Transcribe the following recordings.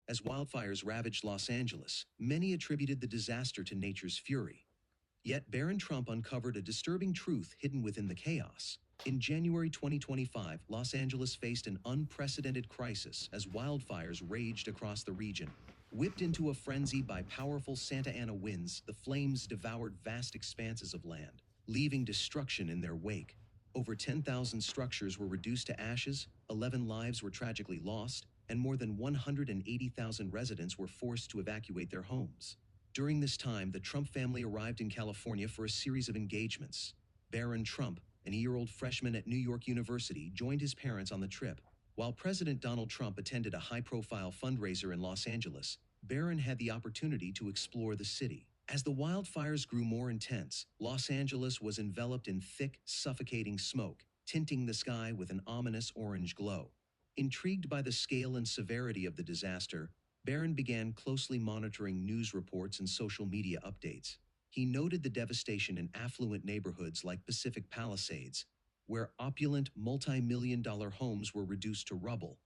As wildfires ravaged Los Angeles, many attributed the disaster to nature's fury. Yet Barron Trump uncovered a disturbing truth hidden within the chaos. In January 2025, Los Angeles faced an unprecedented crisis as wildfires raged across the region. Whipped into a frenzy by powerful Santa Ana winds, the flames devoured vast expanses of land, leaving destruction in their wake. Over 10,000 structures were reduced to ashes, 11 lives were tragically lost, and more than 180,000 residents were forced to evacuate their homes. During this time, the Trump family arrived in California for a series of engagements. Barron Trump, an year-old freshman at New York University, joined his parents on the trip. While President Donald Trump attended a high-profile fundraiser in Los Angeles, Barron had the opportunity to explore the city. As the wildfires grew more intense, Los Angeles was enveloped in thick, suffocating smoke, tinting the sky with an ominous orange glow. Intrigued by the scale and severity of the disaster, Barron began closely monitoring news reports and social media updates. He noted the devastation in affluent neighborhoods like Pacific Palisades, where opulent, multi-million-dollar homes were reduced to rubble,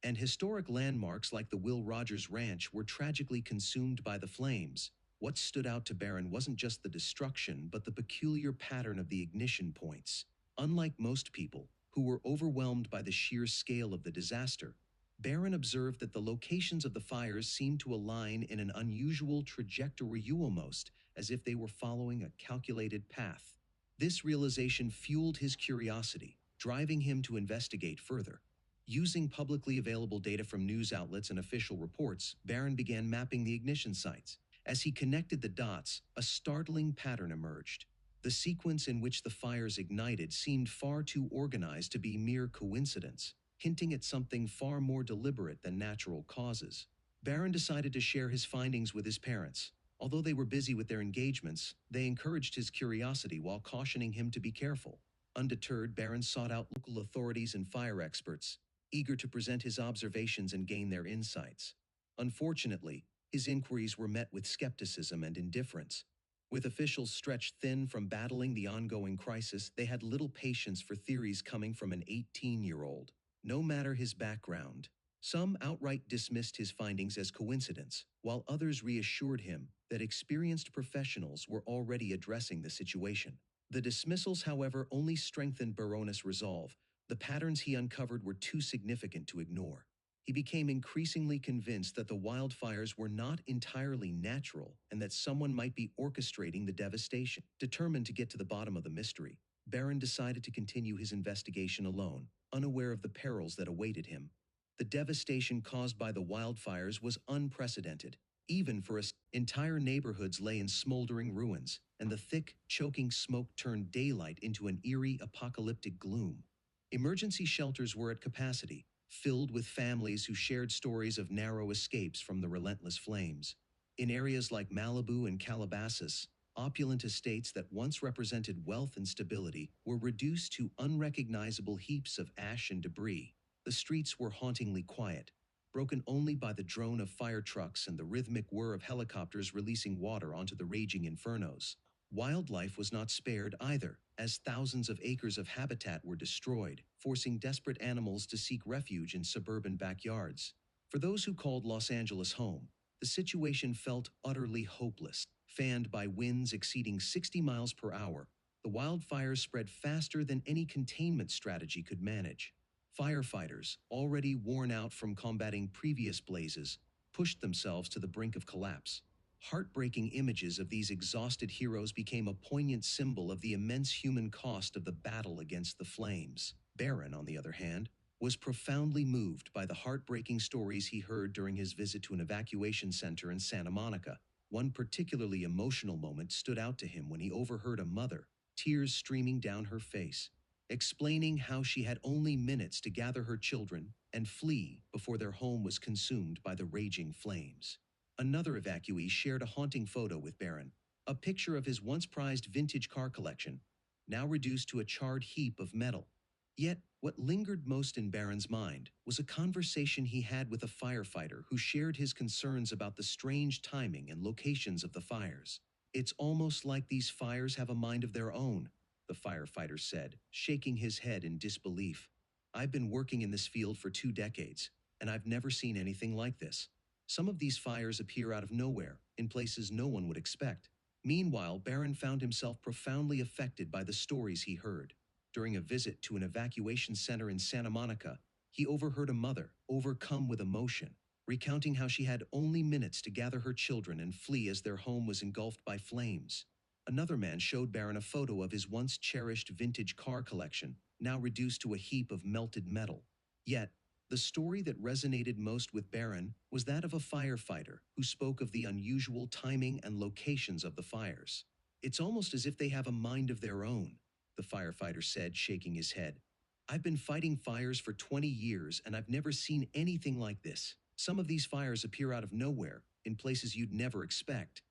and historic landmarks like the Will Rogers Ranch were tragically consumed by the flames. What stood out to Barron wasn't just the destruction, but the peculiar pattern of the ignition points. Unlike most people, who were overwhelmed by the sheer scale of the disaster, Barron observed that the locations of the fires seemed to align in an unusual trajectory, almost as if they were following a calculated path. This realization fueled his curiosity, driving him to investigate further. Using publicly available data from news outlets and official reports, Barron began mapping the ignition sites. As he connected the dots, a startling pattern emerged. The sequence in which the fires ignited seemed far too organized to be mere coincidence, hinting at something far more deliberate than natural causes. Barron decided to share his findings with his parents. Although they were busy with their engagements, they encouraged his curiosity while cautioning him to be careful. Undeterred, Barron sought out local authorities and fire experts, eager to present his observations and gain their insights. Unfortunately, his inquiries were met with skepticism and indifference. With officials stretched thin from battling the ongoing crisis, they had little patience for theories coming from an 18-year-old. No matter his background, some outright dismissed his findings as coincidence, while others reassured him that experienced professionals were already addressing the situation. The dismissals, however, only strengthened Barron's resolve. The patterns he uncovered were too significant to ignore. He became increasingly convinced that the wildfires were not entirely natural and that someone might be orchestrating the devastation. Determined to get to the bottom of the mystery, Barron decided to continue his investigation alone, unaware of the perils that awaited him. The devastation caused by the wildfires was unprecedented. Even for us, entire neighborhoods lay in smoldering ruins, and the thick, choking smoke turned daylight into an eerie, apocalyptic gloom. Emergency shelters were at capacity, filled with families who shared stories of narrow escapes from the relentless flames. In areas like Malibu and Calabasas, opulent estates that once represented wealth and stability were reduced to unrecognizable heaps of ash and debris. The streets were hauntingly quiet, broken only by the drone of fire trucks and the rhythmic whir of helicopters releasing water onto the raging infernos. Wildlife was not spared either, as thousands of acres of habitat were destroyed, forcing desperate animals to seek refuge in suburban backyards. For those who called Los Angeles home, the situation felt utterly hopeless. Fanned by winds exceeding 60 miles per hour, the wildfires spread faster than any containment strategy could manage. Firefighters, already worn out from combating previous blazes, pushed themselves to the brink of collapse. Heartbreaking images of these exhausted heroes became a poignant symbol of the immense human cost of the battle against the flames. Barron, on the other hand, was profoundly moved by the heartbreaking stories he heard during his visit to an evacuation center in Santa Monica. One particularly emotional moment stood out to him when he overheard a mother, tears streaming down her face, explaining how she had only minutes to gather her children and flee before their home was consumed by the raging flames. Another evacuee shared a haunting photo with Barron, a picture of his once prized vintage car collection, now reduced to a charred heap of metal. Yet, what lingered most in Barron's mind was a conversation he had with a firefighter who shared his concerns about the strange timing and locations of the fires. "It's almost like these fires have a mind of their own," the firefighter said, shaking his head in disbelief. "I've been working in this field for 2 decades, and I've never seen anything like this. Some of these fires appear out of nowhere, in places no one would expect. Meanwhile, Barron found himself profoundly affected by the stories he heard. During a visit to an evacuation center in Santa Monica, he overheard a mother, overcome with emotion, recounting how she had only minutes to gather her children and flee as their home was engulfed by flames. Another man showed Barron a photo of his once cherished vintage car collection, now reduced to a heap of melted metal. Yet, the story that resonated most with Barron was that of a firefighter who spoke of the unusual timing and locations of the fires. "It's almost as if they have a mind of their own," the firefighter said, shaking his head. "I've been fighting fires for 20 years and I've never seen anything like this. Some of these fires appear out of nowhere, in places you'd never expect."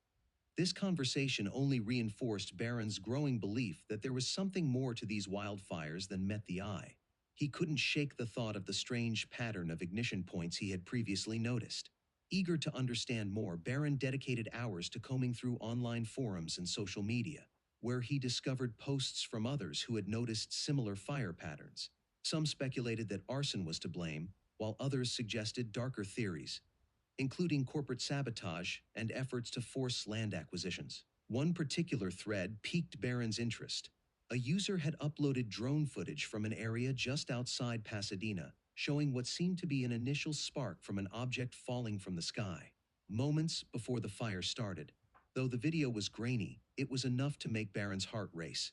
This conversation only reinforced Barron's growing belief that there was something more to these wildfires than met the eye. He couldn't shake the thought of the strange pattern of ignition points he had previously noticed. Eager to understand more, Barron dedicated hours to combing through online forums and social media, where he discovered posts from others who had noticed similar fire patterns. Some speculated that arson was to blame, while others suggested darker theories, including corporate sabotage and efforts to force land acquisitions. One particular thread piqued Barron's interest. A user had uploaded drone footage from an area just outside Pasadena, showing what seemed to be an initial spark from an object falling from the sky, moments before the fire started. Though the video was grainy, it was enough to make Barron's heart race.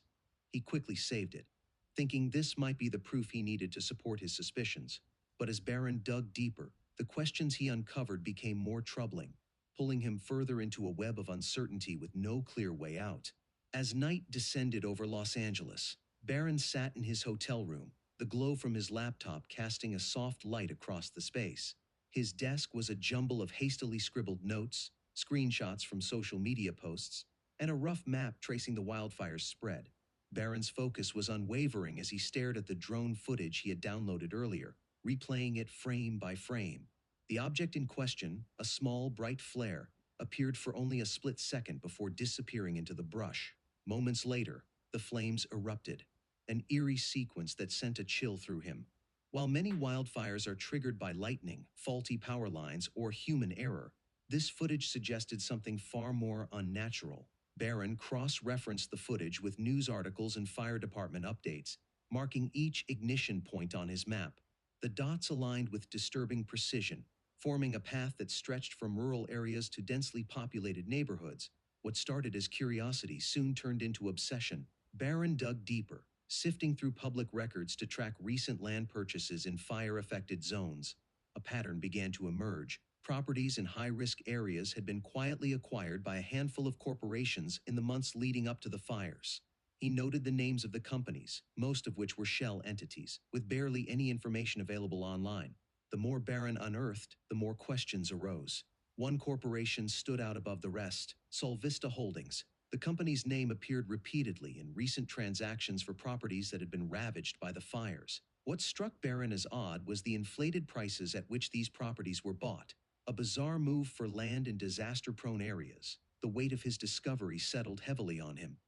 He quickly saved it, thinking this might be the proof he needed to support his suspicions. But as Barron dug deeper, the questions he uncovered became more troubling, pulling him further into a web of uncertainty with no clear way out. As night descended over Los Angeles, Barron sat in his hotel room, the glow from his laptop casting a soft light across the space. His desk was a jumble of hastily scribbled notes, screenshots from social media posts, and a rough map tracing the wildfire's spread. Barron's focus was unwavering as he stared at the drone footage he had downloaded earlier, replaying it frame by frame. The object in question, a small, bright flare, appeared for only a split second before disappearing into the brush. Moments later, the flames erupted, an eerie sequence that sent a chill through him. While many wildfires are triggered by lightning, faulty power lines, or human error, this footage suggested something far more unnatural. Barron cross-referenced the footage with news articles and fire department updates, marking each ignition point on his map. The dots aligned with disturbing precision, forming a path that stretched from rural areas to densely populated neighborhoods. What started as curiosity soon turned into obsession. Barron dug deeper, sifting through public records to track recent land purchases in fire-affected zones. A pattern began to emerge. Properties in high-risk areas had been quietly acquired by a handful of corporations in the months leading up to the fires. He noted the names of the companies, most of which were shell entities, with barely any information available online. The more Barron unearthed, the more questions arose. One corporation stood out above the rest, Solvista Holdings. The company's name appeared repeatedly in recent transactions for properties that had been ravaged by the fires. What struck Barron as odd was the inflated prices at which these properties were bought, a bizarre move for land in disaster-prone areas. The weight of his discovery settled heavily on him.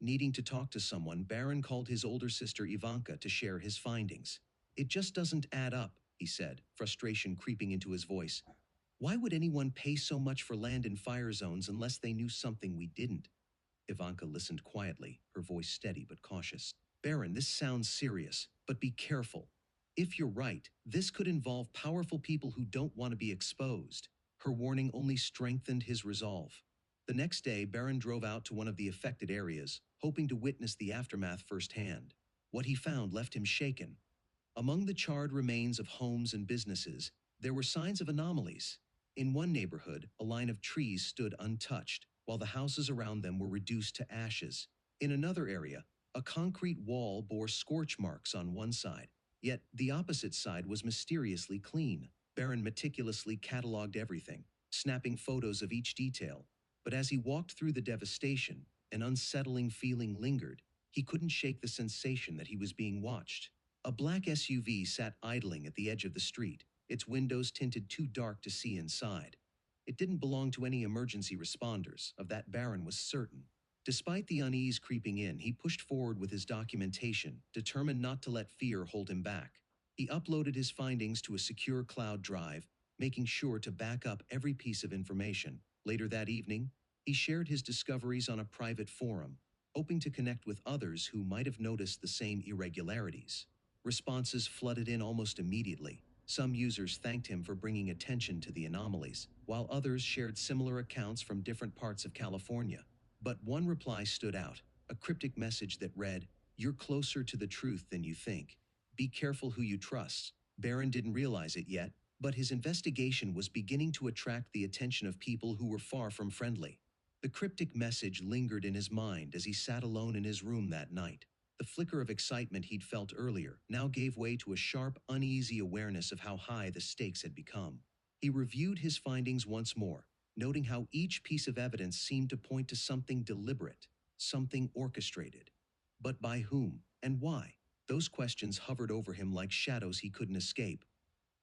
Needing to talk to someone, Barron called his older sister Ivanka to share his findings. "It just doesn't add up," he said, frustration creeping into his voice. "Why would anyone pay so much for land in fire zones unless they knew something we didn't?" Ivanka listened quietly, her voice steady but cautious. "Barron, this sounds serious, but be careful. If you're right, this could involve powerful people who don't want to be exposed." Her warning only strengthened his resolve. The next day, Barron drove out to one of the affected areas, hoping to witness the aftermath firsthand. What he found left him shaken. Among the charred remains of homes and businesses, there were signs of anomalies. In one neighborhood, a line of trees stood untouched, while the houses around them were reduced to ashes. In another area, a concrete wall bore scorch marks on one side, yet the opposite side was mysteriously clean. Barron meticulously cataloged everything, snapping photos of each detail. But as he walked through the devastation, an unsettling feeling lingered. He couldn't shake the sensation that he was being watched. A black SUV sat idling at the edge of the street, its windows tinted too dark to see inside. It didn't belong to any emergency responders, of that Barron was certain. Despite the unease creeping in, he pushed forward with his documentation, determined not to let fear hold him back. He uploaded his findings to a secure cloud drive, making sure to back up every piece of information. Later that evening, he shared his discoveries on a private forum, hoping to connect with others who might have noticed the same irregularities. Responses flooded in almost immediately. Some users thanked him for bringing attention to the anomalies, while others shared similar accounts from different parts of California. But one reply stood out, a cryptic message that read, "You're closer to the truth than you think. Be careful who you trust." Barron didn't realize it yet, but his investigation was beginning to attract the attention of people who were far from friendly. The cryptic message lingered in his mind as he sat alone in his room that night. The flicker of excitement he'd felt earlier now gave way to a sharp, uneasy awareness of how high the stakes had become. He reviewed his findings once more, noting how each piece of evidence seemed to point to something deliberate, something orchestrated. But by whom and why? Those questions hovered over him like shadows he couldn't escape.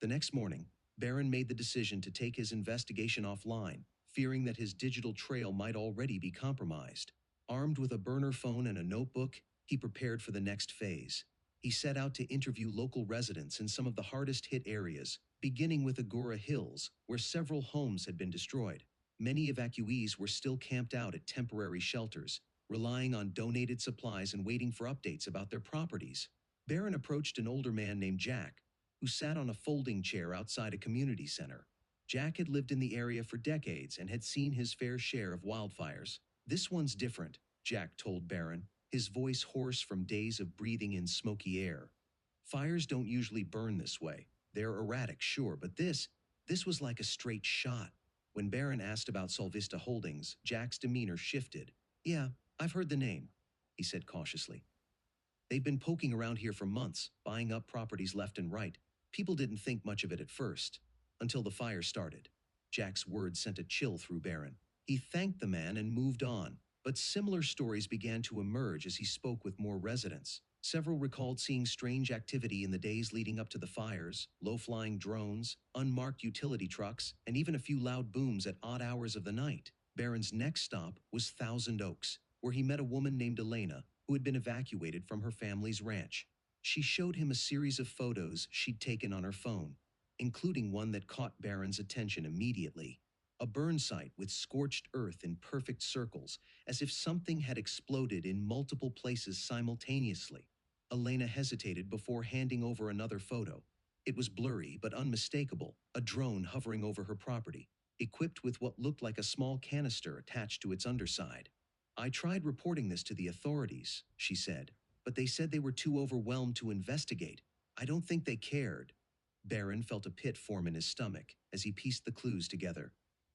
The next morning, Barron made the decision to take his investigation offline, fearing that his digital trail might already be compromised. Armed with a burner phone and a notebook, he prepared for the next phase. He set out to interview local residents in some of the hardest-hit areas, beginning with Agora Hills, where several homes had been destroyed. Many evacuees were still camped out at temporary shelters, relying on donated supplies and waiting for updates about their properties. Barron approached an older man named Jack, who sat on a folding chair outside a community center. Jack had lived in the area for decades and had seen his fair share of wildfires. "This one's different," Jack told Barron, his voice hoarse from days of breathing in smoky air. "Fires don't usually burn this way. They're erratic, sure, but this was like a straight shot." When Barron asked about Solvista Holdings, Jack's demeanor shifted. "Yeah, I've heard the name," he said cautiously. "They've been poking around here for months, buying up properties left and right. People didn't think much of it at first, until the fire started." Jack's words sent a chill through Barron. He thanked the man and moved on, but similar stories began to emerge as he spoke with more residents. Several recalled seeing strange activity in the days leading up to the fires, low-flying drones, unmarked utility trucks, and even a few loud booms at odd hours of the night. Barron's next stop was Thousand Oaks, where he met a woman named Elena, who had been evacuated from her family's ranch. She showed him a series of photos she'd taken on her phone, including one that caught Barron's attention immediately. A burn site with scorched earth in perfect circles, as if something had exploded in multiple places simultaneously. Elena hesitated before handing over another photo. It was blurry but unmistakable, a drone hovering over her property, equipped with what looked like a small canister attached to its underside. "I tried reporting this to the authorities," she said, "but they said they were too overwhelmed to investigate. I don't think they cared." Barron felt a pit form in his stomach as he pieced the clues together.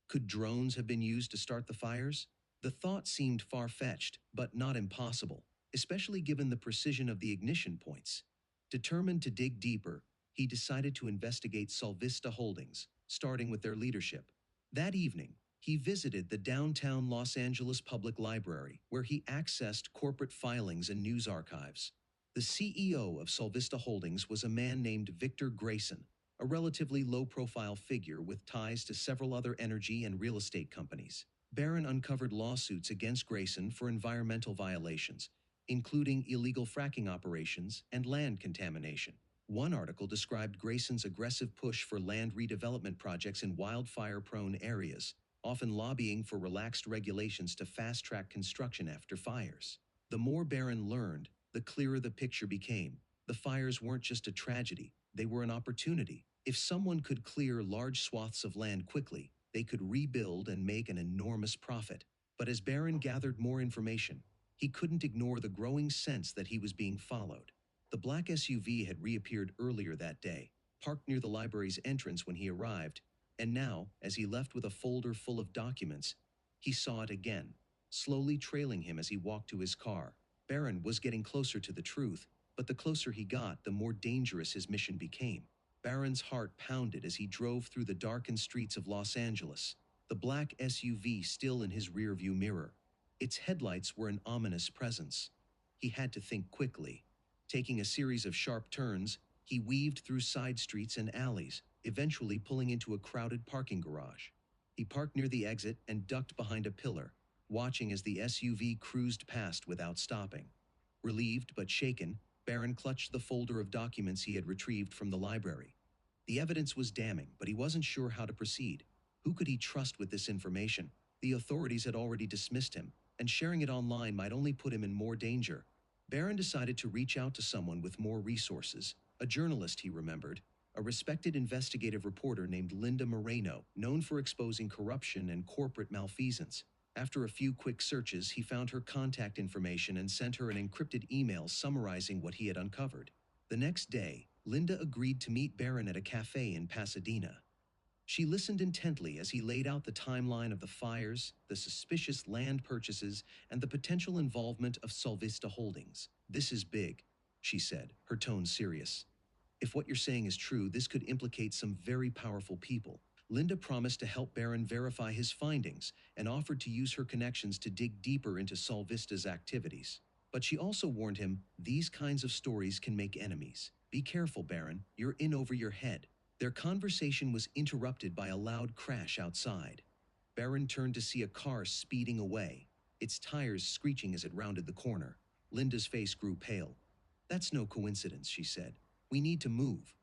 Could drones have been used to start the fires? The thought seemed far-fetched, but not impossible, especially given the precision of the ignition points. Determined to dig deeper, he decided to investigate Solvista Holdings, starting with their leadership. That evening, he visited the downtown Los Angeles Public Library, where he accessed corporate filings and news archives. The CEO of Solvista Holdings was a man named Victor Grayson, a relatively low-profile figure with ties to several other energy and real estate companies. Barron uncovered lawsuits against Grayson for environmental violations, including illegal fracking operations and land contamination. One article described Grayson's aggressive push for land redevelopment projects in wildfire-prone areas, often lobbying for relaxed regulations to fast-track construction after fires. The more Barron learned, the clearer the picture became. The fires weren't just a tragedy, they were an opportunity. If someone could clear large swaths of land quickly, they could rebuild and make an enormous profit. But as Barron gathered more information, he couldn't ignore the growing sense that he was being followed. The black SUV had reappeared earlier that day, parked near the library's entrance when he arrived, and now, as he left with a folder full of documents, he saw it again, slowly trailing him as he walked to his car. Barron was getting closer to the truth, but the closer he got, the more dangerous his mission became. Barron's heart pounded as he drove through the darkened streets of Los Angeles, the black SUV still in his rearview mirror. Its headlights were an ominous presence. He had to think quickly. Taking a series of sharp turns, he weaved through side streets and alleys, eventually pulling into a crowded parking garage. He parked near the exit and ducked behind a pillar, watching as the SUV cruised past without stopping. Relieved but shaken, Barron clutched the folder of documents he had retrieved from the library. The evidence was damning, but he wasn't sure how to proceed. Who could he trust with this information? The authorities had already dismissed him, and sharing it online might only put him in more danger. Barron decided to reach out to someone with more resources, a journalist he remembered, a respected investigative reporter named Linda Moreno, known for exposing corruption and corporate malfeasance. After a few quick searches, he found her contact information and sent her an encrypted email summarizing what he had uncovered. The next day, Linda agreed to meet Barron at a cafe in Pasadena. She listened intently as he laid out the timeline of the fires, the suspicious land purchases, and the potential involvement of Solvista Holdings. "This is big," she said, her tone serious. "If what you're saying is true, this could implicate some very powerful people." Linda promised to help Barron verify his findings and offered to use her connections to dig deeper into Solvista's activities. But she also warned him, "These kinds of stories can make enemies. Be careful, Barron, you're in over your head." Their conversation was interrupted by a loud crash outside. Barron turned to see a car speeding away, its tires screeching as it rounded the corner. Linda's face grew pale. "That's no coincidence," she said. "We need to move."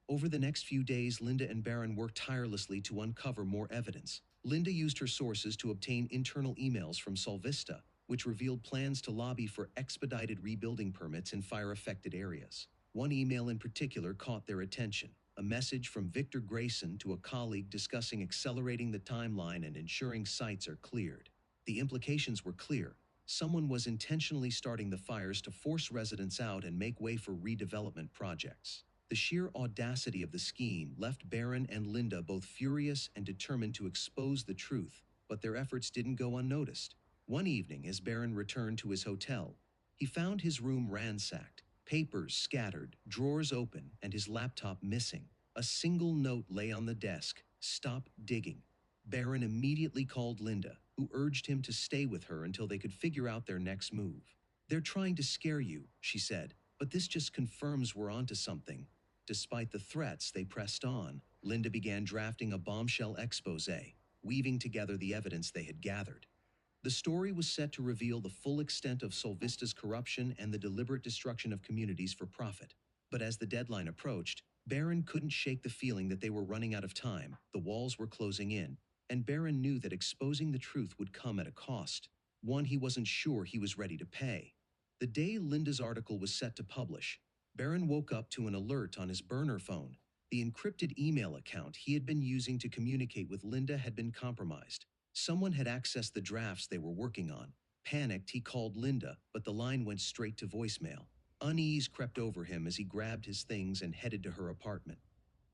Over the next few days, Linda and Barron worked tirelessly to uncover more evidence. Linda used her sources to obtain internal emails from Solvista, which revealed plans to lobby for expedited rebuilding permits in fire-affected areas. One email in particular caught their attention, a message from Victor Grayson to a colleague discussing accelerating the timeline and ensuring sites are cleared. The implications were clear. Someone was intentionally starting the fires to force residents out and make way for redevelopment projects. The sheer audacity of the scheme left Barron and Linda both furious and determined to expose the truth, but their efforts didn't go unnoticed. One evening, as Barron returned to his hotel, he found his room ransacked, papers scattered, drawers open, and his laptop missing. A single note lay on the desk: "Stop digging." Barron immediately called Linda, who urged him to stay with her until they could figure out their next move. "They're trying to scare you," she said, "but this just confirms we're onto something." Despite the threats, they pressed on. Linda began drafting a bombshell exposé, weaving together the evidence they had gathered. The story was set to reveal the full extent of Solvista's corruption and the deliberate destruction of communities for profit. But as the deadline approached, Barron couldn't shake the feeling that they were running out of time. The walls were closing in, and Barron knew that exposing the truth would come at a cost, one he wasn't sure he was ready to pay. The day Linda's article was set to publish, Barron woke up to an alert on his burner phone. The encrypted email account he had been using to communicate with Linda had been compromised. Someone had accessed the drafts they were working on. Panicked, he called Linda, but the line went straight to voicemail. Unease crept over him as he grabbed his things and headed to her apartment.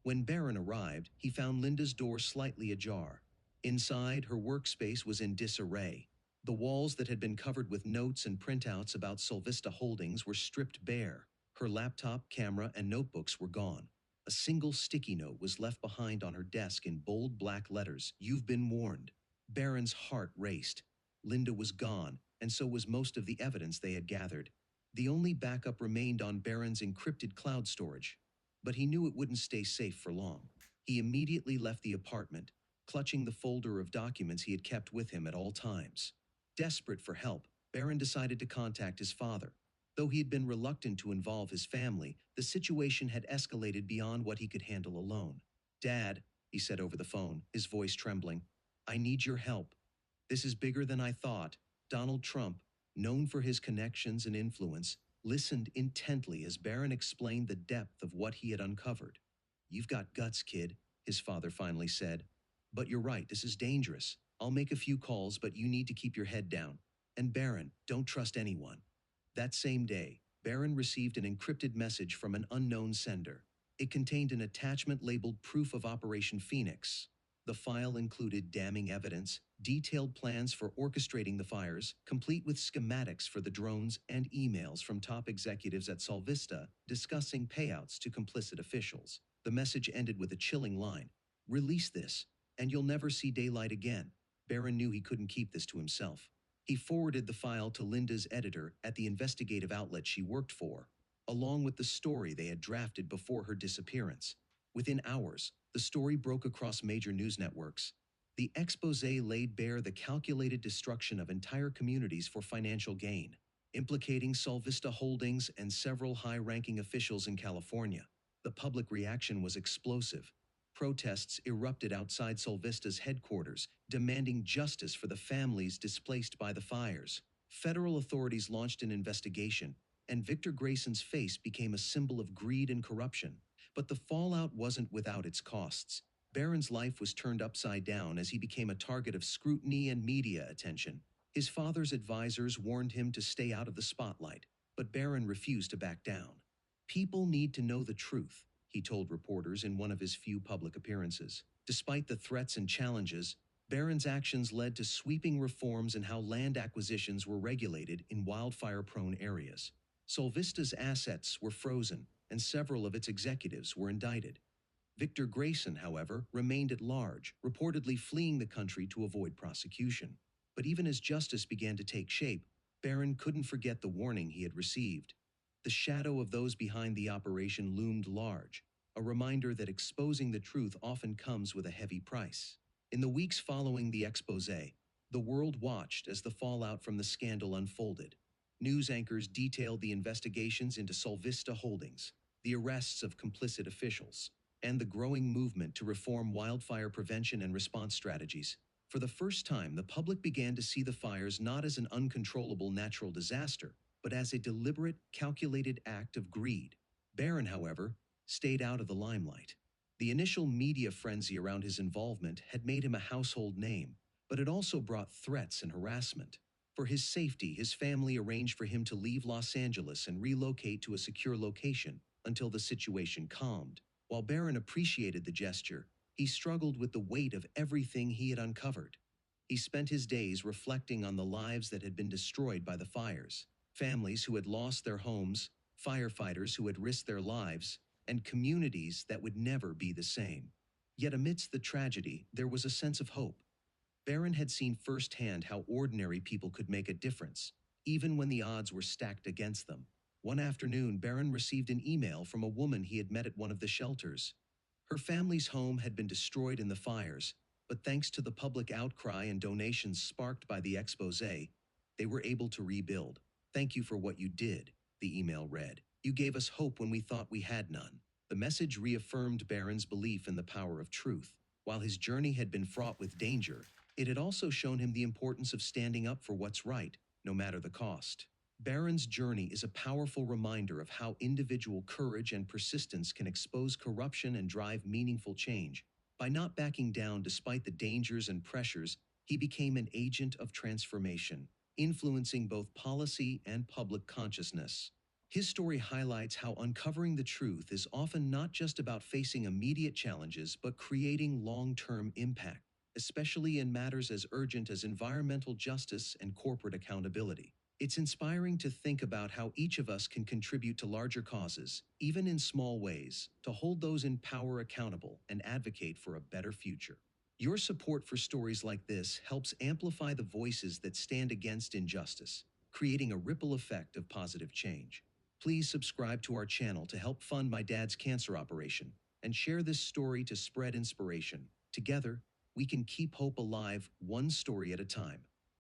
When Barron arrived, he found Linda's door slightly ajar. Inside, her workspace was in disarray. The walls that had been covered with notes and printouts about Solvista Holdings were stripped bare. Her laptop, camera, and notebooks were gone. A single sticky note was left behind on her desk in bold black letters: "You've been warned." Barron's heart raced. Linda was gone, and so was most of the evidence they had gathered. The only backup remained on Barron's encrypted cloud storage, but he knew it wouldn't stay safe for long. He immediately left the apartment, clutching the folder of documents he had kept with him at all times. Desperate for help, Barron decided to contact his father. Though he had been reluctant to involve his family, the situation had escalated beyond what he could handle alone. "Dad," he said over the phone, his voice trembling, "I need your help. This is bigger than I thought." Donald Trump, known for his connections and influence, listened intently as Barron explained the depth of what he had uncovered. "You've got guts, kid," his father finally said. "But you're right, this is dangerous. I'll make a few calls, but you need to keep your head down. And Barron, don't trust anyone." That same day, Barron received an encrypted message from an unknown sender. It contained an attachment labeled Proof of Operation Phoenix. The file included damning evidence, detailed plans for orchestrating the fires, complete with schematics for the drones, and emails from top executives at Solvista discussing payouts to complicit officials. The message ended with a chilling line: "Release this, and you'll never see daylight again." Barron knew he couldn't keep this to himself. He forwarded the file to Linda's editor at the investigative outlet she worked for, along with the story they had drafted before her disappearance. Within hours, the story broke across major news networks. The exposé laid bare the calculated destruction of entire communities for financial gain, implicating Solvista Holdings and several high-ranking officials in California. The public reaction was explosive. Protests erupted outside Solvista's headquarters, demanding justice for the families displaced by the fires. Federal authorities launched an investigation, and Victor Grayson's face became a symbol of greed and corruption. But the fallout wasn't without its costs. Barron's life was turned upside down as he became a target of scrutiny and media attention. His father's advisors warned him to stay out of the spotlight, but Barron refused to back down. "People need to know the truth," he told reporters in one of his few public appearances. Despite the threats and challenges, Barron's actions led to sweeping reforms in how land acquisitions were regulated in wildfire-prone areas. Solvista's assets were frozen, and several of its executives were indicted. Victor Grayson, however, remained at large, reportedly fleeing the country to avoid prosecution. But even as justice began to take shape, Barron couldn't forget the warning he had received. The shadow of those behind the operation loomed large, a reminder that exposing the truth often comes with a heavy price. In the weeks following the exposé, the world watched as the fallout from the scandal unfolded. News anchors detailed the investigations into Solvista Holdings, the arrests of complicit officials, and the growing movement to reform wildfire prevention and response strategies. For the first time, the public began to see the fires not as an uncontrollable natural disaster, but as a deliberate, calculated act of greed. Barron, however, stayed out of the limelight. The initial media frenzy around his involvement had made him a household name, but it also brought threats and harassment. For his safety, his family arranged for him to leave Los Angeles and relocate to a secure location until the situation calmed. While Barron appreciated the gesture, he struggled with the weight of everything he had uncovered. He spent his days reflecting on the lives that had been destroyed by the fires, families who had lost their homes, firefighters who had risked their lives, and communities that would never be the same. Yet amidst the tragedy, there was a sense of hope. Barron had seen firsthand how ordinary people could make a difference, even when the odds were stacked against them. One afternoon, Barron received an email from a woman he had met at one of the shelters. Her family's home had been destroyed in the fires, but thanks to the public outcry and donations sparked by the exposé, they were able to rebuild. "Thank you for what you did," the email read. "You gave us hope when we thought we had none." The message reaffirmed Barron's belief in the power of truth. While his journey had been fraught with danger, it had also shown him the importance of standing up for what's right, no matter the cost. Barron's journey is a powerful reminder of how individual courage and persistence can expose corruption and drive meaningful change. By not backing down despite the dangers and pressures, he became an agent of transformation, influencing both policy and public consciousness. His story highlights how uncovering the truth is often not just about facing immediate challenges, but creating long-term impact, especially in matters as urgent as environmental justice and corporate accountability. It's inspiring to think about how each of us can contribute to larger causes, even in small ways, to hold those in power accountable and advocate for a better future. Your support for stories like this helps amplify the voices that stand against injustice, creating a ripple effect of positive change. Please subscribe to our channel to help fund my dad's cancer operation, and share this story to spread inspiration. Together, we can keep hope alive, one story at a time.